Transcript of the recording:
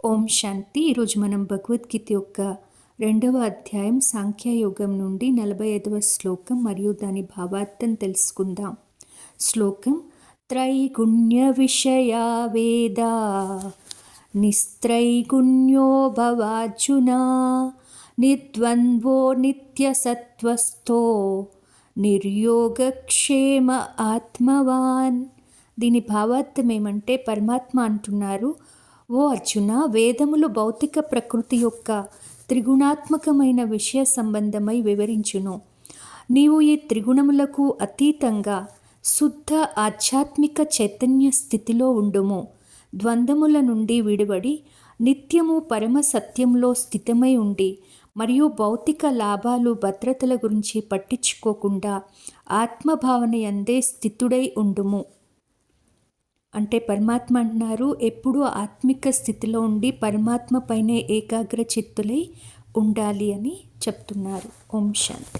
ఓం శాంతి. ఈరోజు మనం భగవద్గీత యొక్క 2వ అధ్యాయం సాంఖ్యయోగం నుండి 45వ శ్లోకం మరియు దాని భావార్థం తెలుసుకుందాం. శ్లోకం: త్రైగుణ్య విషయా వేదా నిస్త్రైగుణ్యో భవార్జున నిర్ద్వంద్వో నిత్యసత్వస్థో నిర్యోగక్షేమ ఆత్మవాన్. దీని భావార్థం ఏమంటే, పరమాత్మ అంటున్నారు, ఓ అర్జున, వేదములు భౌతిక ప్రకృతి యొక్క త్రిగుణాత్మకమైన విషయ సంబంధమై వివరించును. నీవు ఈ త్రిగుణములకు అతీతంగా శుద్ధ ఆధ్యాత్మిక చైతన్య స్థితిలో ఉండుము. ద్వంద్వముల నుండి విడివడి నిత్యము పరమ సత్యంలో స్థితమై ఉండి మరియు భౌతిక లాభాలు భద్రతల గురించి పట్టించుకోకుండా ఆత్మభావన యందే స్థితుడై ఉండుము. అంటే పరమాత్మ అంటున్నారు, ఎప్పుడూ ఆత్మిక స్థితిలో ఉండి పరమాత్మ పైనే ఏకాగ్ర చిత్తులై ఉండాలి అని చెప్తున్నారు. ఓం శాంతి.